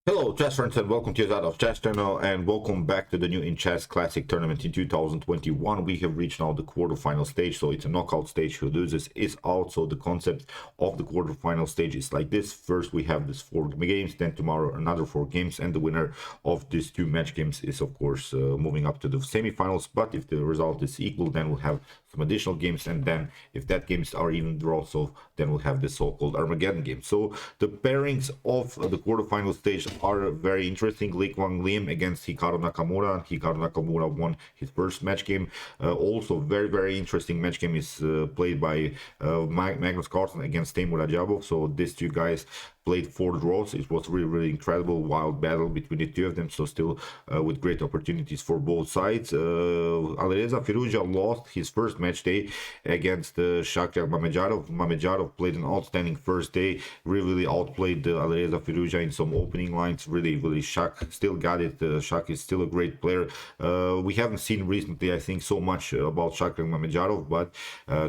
Hello chess friends and welcome to the Chess channel and welcome back to the new In Chess Classic tournament in 2021. We have reached now the quarterfinal stage, so it's a knockout stage. Who loses is out. So the concept of the quarterfinal stage is like this. First we have this 4 games, then tomorrow another 4 games, and the winner of these 2 match games is of course moving up to the semifinals. But if the result is equal, then we'll have some additional games, and then if that games are even draw, so then we'll have the so-called Armageddon game. So the pairings of the quarterfinal stage are very interesting. Levon Aronian against Hikaru Nakamura. Hikaru Nakamura won his first match game. Also very interesting match game is played by Magnus Carlsen against Nf3 Nf6. So these 2 guys played 4 draws. It was really incredible wild battle between the 2 of them, so still with great opportunities for both sides. Alireza Firouzja lost his first match day against Shakhyar Mamedjadov. Mamedjadov played an outstanding first day, really outplayed Alireza Firouzja in some opening lines. Really Shak still got it. Shak is still a great player. We haven't seen recently, I think, so much about Shakhyar Mamedjadov, but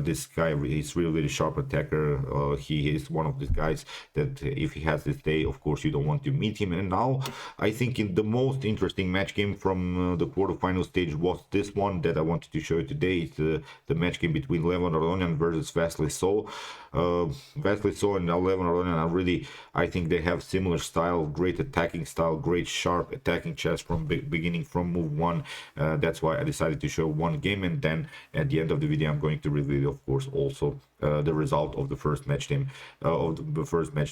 this guy is really sharp attacker. He is one of the guys that if he has this day, of course you don't want to meet him. And now I think in the most interesting match game from the quarterfinal stage was this one that I wanted to show you today. It's the match game between Levon Aronian versus Wesley So. Wesley So and Levon Aronian are really, I think they have similar style, great attacking style, great sharp attacking chess from beginning, from move 1. That's why I decided to show one game, and then at the end of the video I'm going to reveal, of course, also the result of the first match day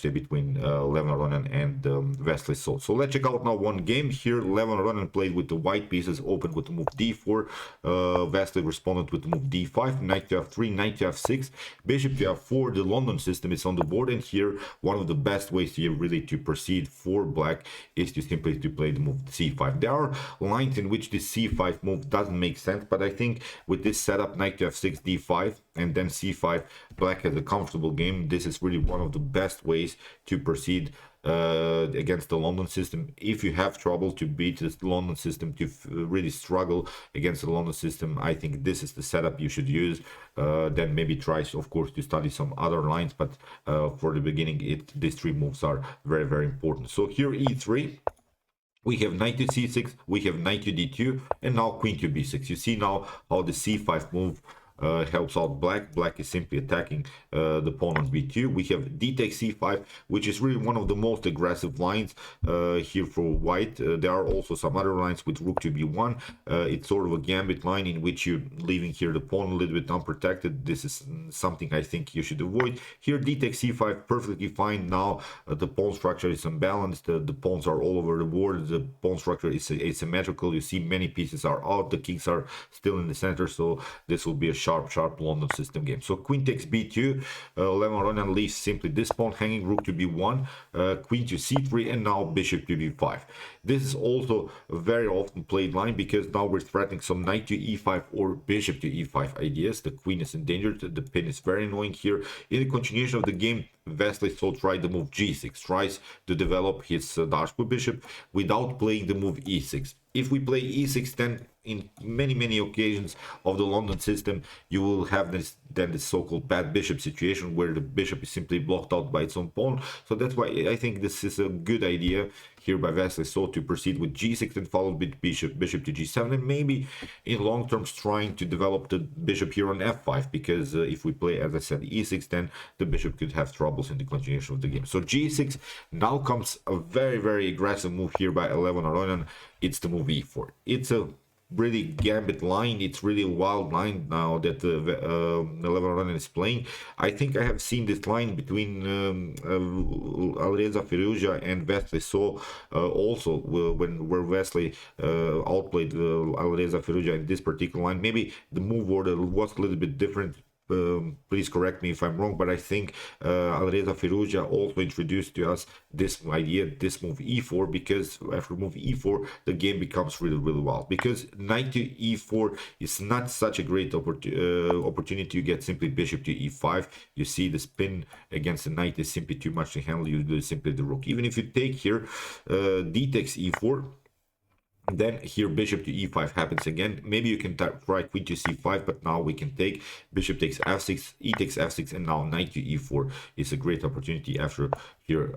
between Levon Aronian and Wesley So. So let's check out now one game here. Levon Aronian played with the white pieces, opened with the move d4. Wesley responded with the move d5, knight to f3, knight to f6, bishop to f4. The London system is on the board, and here one of the best ways here really to proceed for black is to simply to play the move c5. There are lines in which the c5 move doesn't make sense, but I think with this setup, knight to f6, d5, and then c5, black has a comfortable game. This is really one of the best ways to proceed against the London system. If you have trouble to beat this London system, to really struggle against the London system, I think this is the setup you should use. Then maybe try, of course, to study some other lines, but for the beginning, these 3 moves are very important. So here e3. We have knight to c6, we have knight to d2, and now queen to b6. You see now how the c5 move helps out black. Black is simply attacking the pawn on b2. We have d takes c5, which is really one of the most aggressive lines here for white. There are also some other lines with rook to b1. It's sort of a gambit line in which you're leaving here the pawn a little bit unprotected. This is something I think you should avoid. Here d takes c5, perfectly fine. Now the pawn structure is unbalanced. The pawns are all over the board. The pawn structure is asymmetrical. You see many pieces are out. The kings are still in the center, so this will be a sharp London system game. So queen takes b2, Levon Aronian leaves simply this pawn hanging, rook to b1, queen to c3, and now bishop to b5. This is also a very often played line because now we're threatening some knight to e5 or bishop to e5 ideas. The queen is endangered, the pin is very annoying here. In the continuation of the game, Wesley So tried the move g6, tries to develop his Dashko bishop without playing the move e6. If we play e6, then in many occasions of the London system, you will have this so-called bad bishop situation where the bishop is simply blocked out by its own pawn. So that's why I think this is a good idea here by Wesley So to proceed with g6 and followed with bishop to g7, and maybe in long terms trying to develop the bishop here on f5, because if we play, as I said, e6, then the bishop could have troubles in the continuation of the game. So g6. Now comes a very aggressive move here by Levon Aronian. It's the move e4. It's a really gambit line. It's really a wild line now that Levon Aronian is playing. I think I have seen this line between Alireza Firouzja and Wesley So also where Wesley outplayed Alireza Firouzja in this particular line. Maybe the move order was a little bit different. Please correct me if I'm wrong, but I think Alireza Firouzja also introduced to us this idea, this move e4, because after move e4 the game becomes really wild, because knight to e4 is not such a great opportunity to get simply bishop to e5. You see the spin against the knight is simply too much to handle. You do simply the rook. Even if you take here d takes e4, then here bishop to e5 happens again. Maybe you can try queen to c5, but now we can take bishop takes f6, e takes f6, and now knight to e4 is a great opportunity after here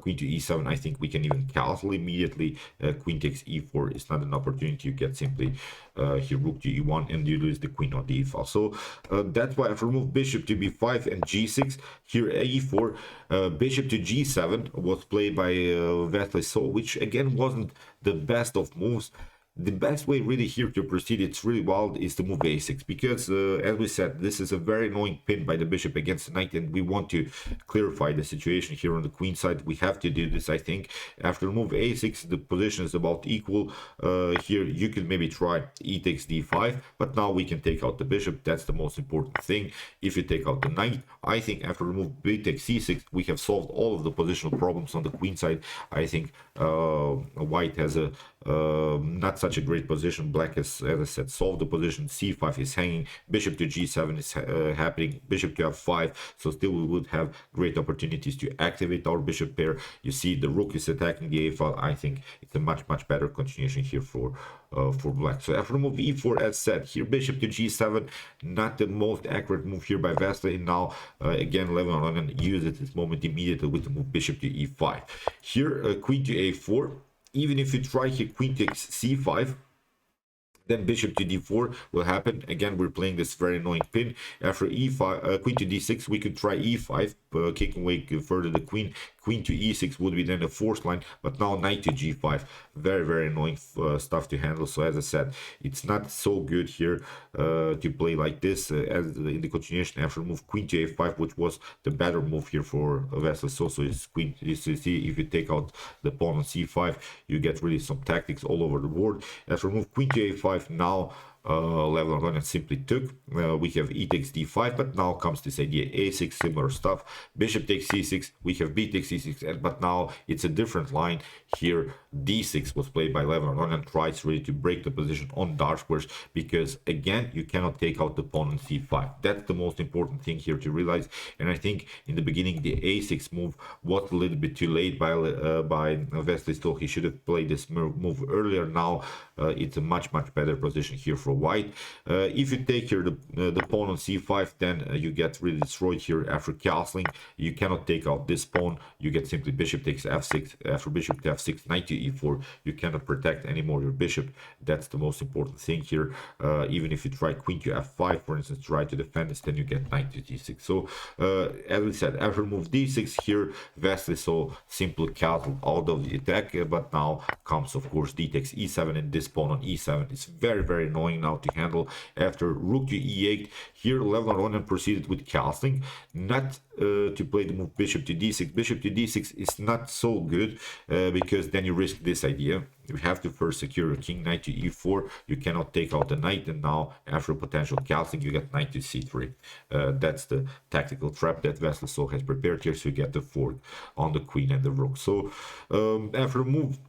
queen to e7. I think we can even castle immediately. Queen takes e4 is not an opportunity. You get simply here rook to e1 and you lose the queen on the e file. So that's why I've removed bishop to b5 and g6. Here e4, bishop to g7 was played by Wesley So, which again wasn't the best of moves. The best way really here to proceed, it's really wild, is to move a6, because as we said, this is a very annoying pin by the bishop against the knight, and we want to clarify the situation here on the queen side. We have to do this. I think after move a6 the position is about equal. Here you can maybe try e takes d5, but now we can take out the bishop. That's the most important thing. If you take out the knight, I think after move b takes c6 we have solved all of the positional problems on the queen side. I think white has a not such a great position. Black has, as I said, solved the position. c5 is hanging, bishop to g7 is happening, bishop to f5, so still we would have great opportunities to activate our bishop pair. You see the rook is attacking the a file. I think it's a much better continuation here for black. So after move e4, as said, here bishop to g7, not the most accurate move here by Wesley. Now again Levon Aronian uses this moment immediately with the move bishop to e5. Here queen to a4. Even if you try here queen takes c5, then bishop to d4 will happen. Again, we're playing this very annoying pin. After e5, queen to d6, we could try e5, kicking away further the queen. Queen to e6 would be then a fourth line, but now knight to g5. Very annoying stuff to handle. So as I said, it's not so good here to play like this. As in the continuation, after move queen to a5, which was the better move here for Wesley So. So it's queen. You see, if you take out the pawn on c5, you get really some tactics all over the board. After move queen to a5, now Levon Aronian simply took. We have e takes d5, but now comes this idea a6, similar stuff. Bishop takes c6, we have b takes c6, but now it's a different line. Here d6 was played by Levon Aronian, tries really to break the position on dark squares, because again you cannot take out the pawn on c5. That's the most important thing here to realize. And I think in the beginning the a6 move was a little bit too late by Wesley So. He should have played this move earlier. Now it's a much better position here for white. If you take here the pawn on c5, then you get really destroyed here after castling. You cannot take out this pawn. You get simply bishop takes f6. After bishop to f6, knight to e4. You cannot protect anymore your bishop. That's the most important thing here. Even if you try queen to f5, for instance, try to defend this, then you get knight to d6. So as we said, after move d6 here, Wesley So simply castled out of the attack, but now comes of course d takes e7, and this pawn on e7 is very annoying now to handle. After rook to e8, here Levon Aronian proceeded with castling, not to play the move bishop to d6. Bishop to d6 is not so good because then you risk this idea. You have to first secure your king. Knight to e4, you cannot take out the knight, and now after potential castling you get knight to c3. That's the tactical trap that Wesley So has prepared here, so you get the fork on the queen and the rook. So after move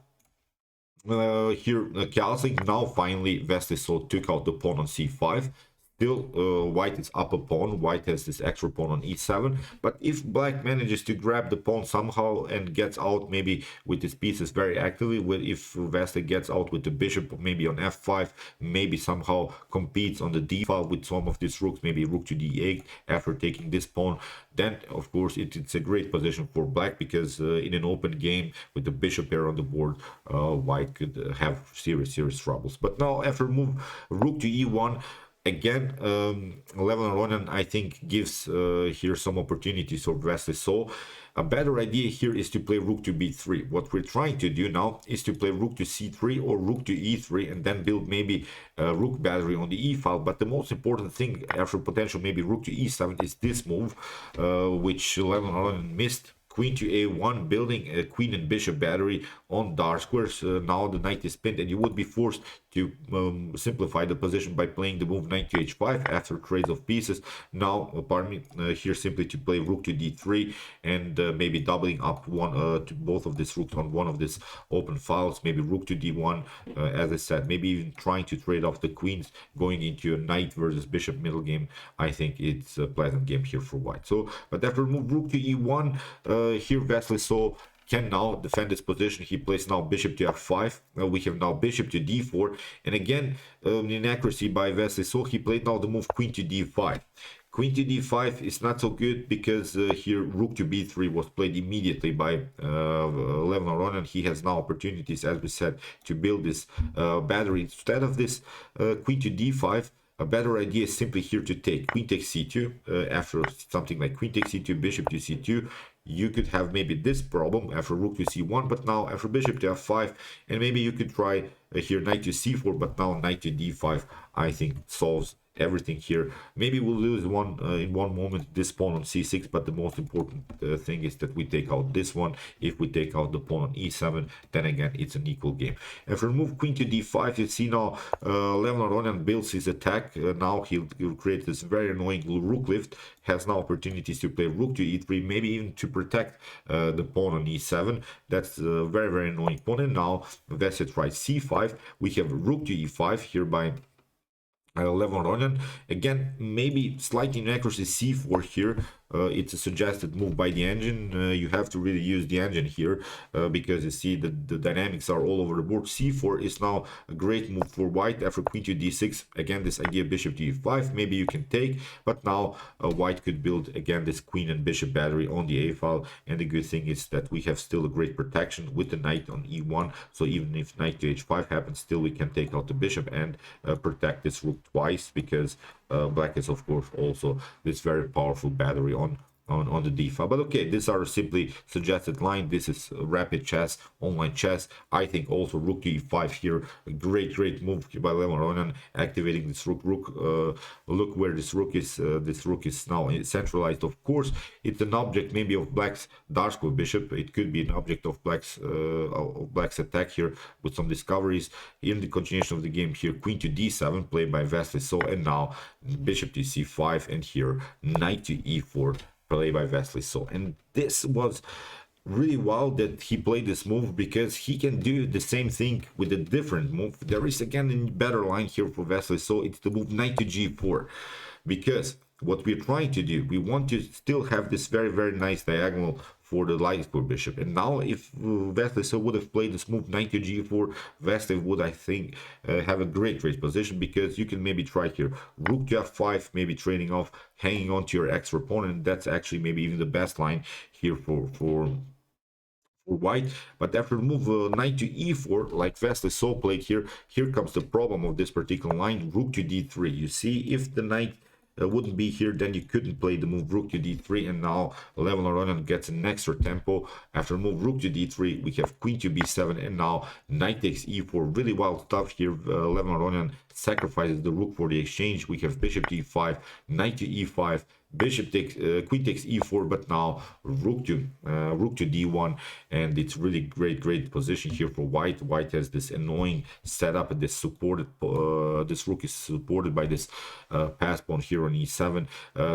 here castling, now finally Wesley So took out the pawn on c5. Still white is up a pawn. White has this extra pawn on e7, but if black manages to grab the pawn somehow and gets out maybe with his pieces very actively, if Wesley gets out with the bishop maybe on f5, maybe somehow competes on the d file with some of these rooks, maybe rook to d8 after taking this pawn, then of course it's a great position for black, because in an open game with the bishop pair on the board, white could have serious troubles. But now after move rook to e1, again, Levon Aronian, I think, gives here some opportunities for Wesley So. A better idea here is to play rook to b3. What we're trying to do now is to play rook to c3 or rook to e3 and then build maybe a rook battery on the e file. But the most important thing after potential maybe rook to e7 is this move, which Levon Aronian missed. Queen to a1, building a queen and bishop battery on dark squares. Now the knight is pinned, and you would be forced to simplify the position by playing the move knight to h5 after trades of pieces. Now, pardon me, here simply to play rook to d3 and maybe doubling up to both of these rooks on one of these open files. Maybe rook to d1, as I said, maybe even trying to trade off the queens, going into a knight versus bishop middle game. I think it's a pleasant game here for white. So, but after move rook to e1, here Wesley So can now defend his position. He plays now bishop to f5. We have now bishop to d4, and again inaccuracy by Wesley So. He played now the move queen to d5. Queen to d5 is not so good because here rook to b3 was played immediately by Levon Aronian. He has now opportunities, as we said, to build this battery. Instead of this queen to d5, a better idea is simply here to take queen takes c2. After something like queen takes c2, bishop to c2, you could have maybe this problem after rook to c1, but now after bishop to f5, and maybe you could try here knight to c4, but now knight to d5, I think solves everything here. Maybe we'll lose one in one moment this pawn on c6, but the most important thing is that we take out this one. If we take out the pawn on e7, then again it's an equal game. If we remove queen to d5, you see now Levon Aronian builds his attack. Now he'll create this very annoying rook lift, has now opportunities to play rook to e3, maybe even to protect the pawn on e7. That's a very, very annoying pawn. And now Wesley tries c5. We have rook to e5 here by Levon Aronian. Again, maybe slight inaccuracy c4 here. It's a suggested move by the engine. You have to really use the engine here because you see the dynamics are all over the board. c4 is now a great move for white after queen to d6. Again, this idea bishop to e5, maybe you can take, but now white could build again this queen and bishop battery on the a file. And the good thing is that we have still a great protection with the knight on e1. So even if knight to h5 happens, still we can take out the bishop and protect this rook twice, because black is of course also this very powerful battery on the d file. But okay, these are simply suggested line. This is rapid chess, online chess. I think also rook to e5 here, a great move by Levon Aronian, activating this rook. Look where this rook is. This rook is now centralized. Of course, it's an object maybe of black's dark square bishop. It could be an object of black's attack here with some discoveries. In the continuation of the game here, queen to d7 played by Wesley So, and now bishop to c5, and here knight to e4 played by Wesley So. And this was really wild that he played this move, because he can do the same thing with a different move. There is again a better line here for Wesley So. It's the move knight to g4, because what we're trying to do, we want to still have this very nice diagonal for the light square bishop. And now if Wesley So would have played this move knight to g4, Wesley would, I think, have a great position, because you can maybe try here rook to f5, maybe trading off, hanging on to your extra opponent. That's actually maybe even the best line here for white. But after move knight to e4, like Wesley So played here comes the problem of this particular line, rook to d3. You see, if the knight wouldn't be here, then you couldn't play the move rook to d3, and now Levon Aronian gets an extra tempo. After move rook to d3, we have queen to b7, and now knight takes e4. Really wild stuff here. Levon Aronian sacrifices the rook for the exchange. We have bishop to e5, knight to e5, bishop takes queen takes e4, but now rook to d1, and it's really great position here for white. White has this annoying setup, this supported this rook is supported by this pass pawn here on e7.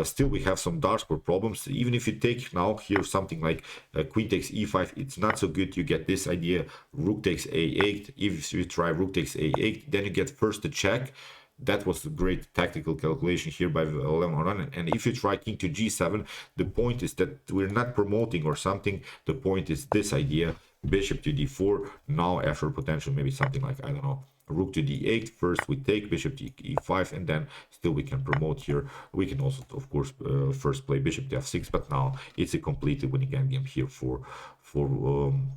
Still we have some dark square problems. Even if you take now here something like queen takes e5, it's not so good. You get this idea, rook takes a8. If you try rook takes a8, then you get first the check. That was a great tactical calculation here by Levon Aronian. And if you try king to g7, the point is that we're not promoting or something. The point is this idea, bishop to d4. Now after potential maybe something like, I don't know, rook to d8. First we take bishop to e5, and then still we can promote here. We can also of course first play bishop to f6, but now it's a completely winning endgame here for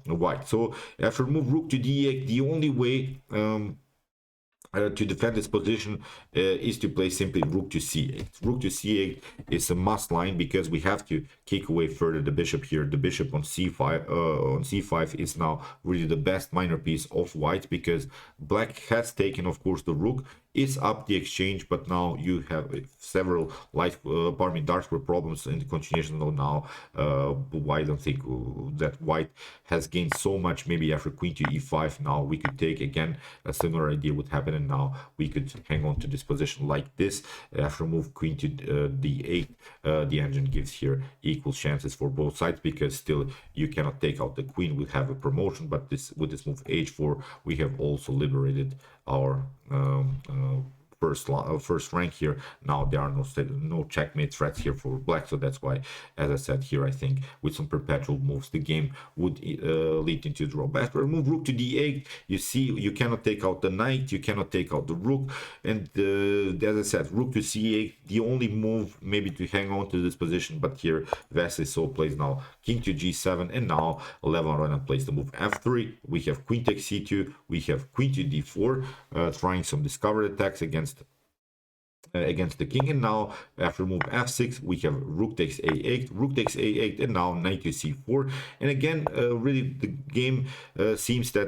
white. So after move rook to d8, the only way to defend this position is to play simply rook to c8. Rook to c8 is a must line, because we have to kick away further the bishop here. The bishop on c5 is now really the best minor piece of white, because black has taken of course the rook, is up the exchange, but now you have several dark square problems in the continuation. Now I don't think that white has gained so much. Maybe after queen to e5, now we could take again a similar idea would happen, and now we could hang on to this position like this. After move queen to d8, the engine gives here equal chances for both sides, because still you cannot take out the queen. We have a promotion, but with this move h4, we have also liberated our first rank here. Now there are no checkmate threats here for black, so that's why, as I said here, I think with some perpetual moves the game would lead into draw. But after move rook to d8, you see you cannot take out the knight, you cannot take out the rook, and as I said, rook to c8, the only move maybe to hang on to this position. But here Wesley So plays now king to g7, and now Levon Aronian plays the move f3. We have queen takes c2, we have queen to d4, trying some discovery attacks against the king. And now after move f6 we have rook takes a8, and now knight to c4. And again, really the game seems so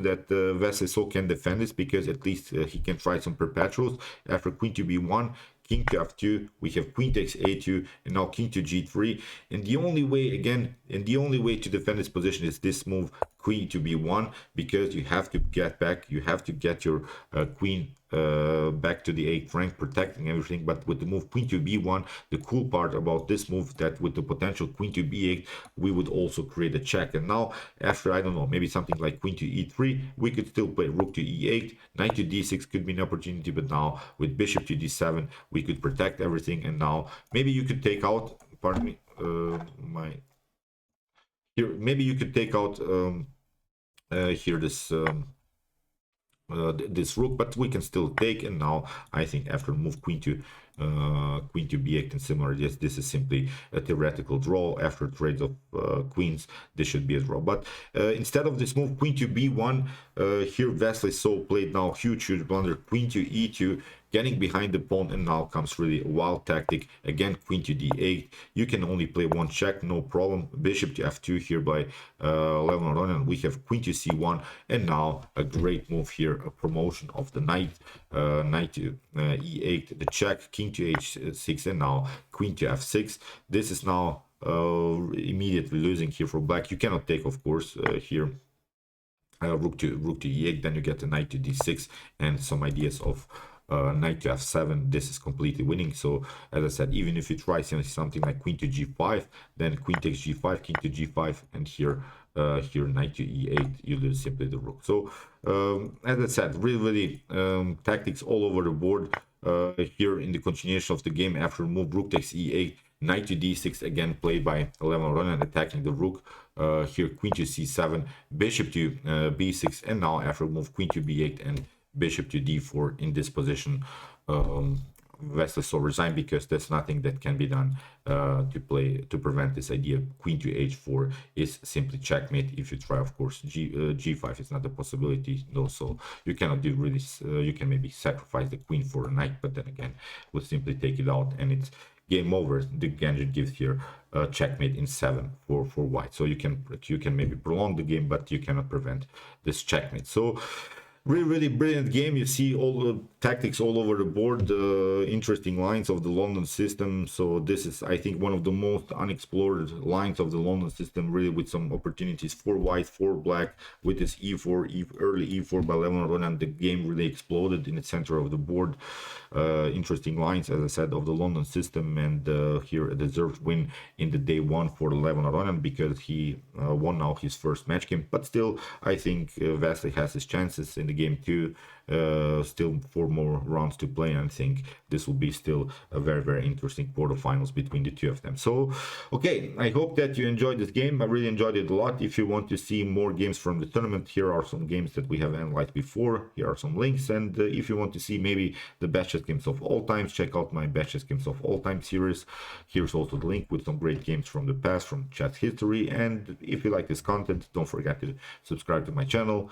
that Wesley So can defend this, because at least he can try some perpetuals. After queen to b1, king to f2, we have queen takes a2, and now king to g3. And the only way to defend this position is this move queen to b1, because you have to get your queen back to the 8th rank, protecting everything. But with the move queen to b1, the cool part about this move, that with the potential queen to b8 we would also create a check. And now after, I don't know, maybe something like queen to e3, we could still play rook to e8, knight to d6 could be an opportunity. But now with bishop to d7 we could protect everything. And now maybe you could take out, pardon me, maybe you could take out here this rook, but we can still take. And now I think after move queen to b8 and similar, yes, this is simply a theoretical draw. After trades of queens, this should be a draw. But instead of this move queen to b1, here Wesley So played now huge blunder, queen to e2, getting behind the pawn. And now comes really a wild tactic again, queen to d8. You can only play one check, no problem. Bishop to f2 here by Levon Aronian. We have queen to c1, and now a great move here, a promotion of the knight, knight to e8, the check, king to h6, and now queen to f6. This is now immediately losing here for black. You cannot take, of course, here rook to e8, then you get the knight to d6 and some ideas of knight to f7. This is completely winning. So as I said, even if you try something like queen to g5, then queen takes g5, king to g5, and here knight to e8, you lose simply the rook. So as I said, really tactics all over the board here in the continuation of the game. After move rook takes e8, knight to d6, again played by Levon Aronian, attacking the rook. Here queen to c7, bishop to b6, and now after move queen to b8 and bishop to d4 in this position, Wesley So resigned, because there's nothing that can be done to prevent this idea. Queen to h4 is simply checkmate. If you try, of course, g5 is not a possibility, no. So you cannot do really, you can maybe sacrifice the queen for a knight, but then again we'll simply take it out and it's game over. The Ganji gives here checkmate in 7 for white. So you can maybe prolong the game, but you cannot prevent this checkmate. So really brilliant game. You see all the tactics all over the board, interesting lines of the London system. So this is, I think, one of the most unexplored lines of the London system, really, with some opportunities for white, for black. With this early e4 by Levon Aronian, the game really exploded in the center of the board. Interesting lines, as I said, of the London system, and here a deserved win in the day one for Levon Aronian, because he won now his first match game. But still, I think Wesley has his chances in the game too. Still 4 more rounds to play, and I think this will be still a very interesting quarterfinals between the two of them. So okay, I hope that you enjoyed this game. I really enjoyed it a lot. If you want to see more games from the tournament, here are some games that we have analyzed before. Here are some links, and if you want to see maybe the best chess games of all times, check out my best chess games of all time series. Here's also the link with some great games from the past, from chess history. And if you like this content, don't forget to subscribe to my channel.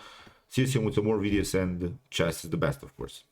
See you soon with some more videos, and chess is the best, of course.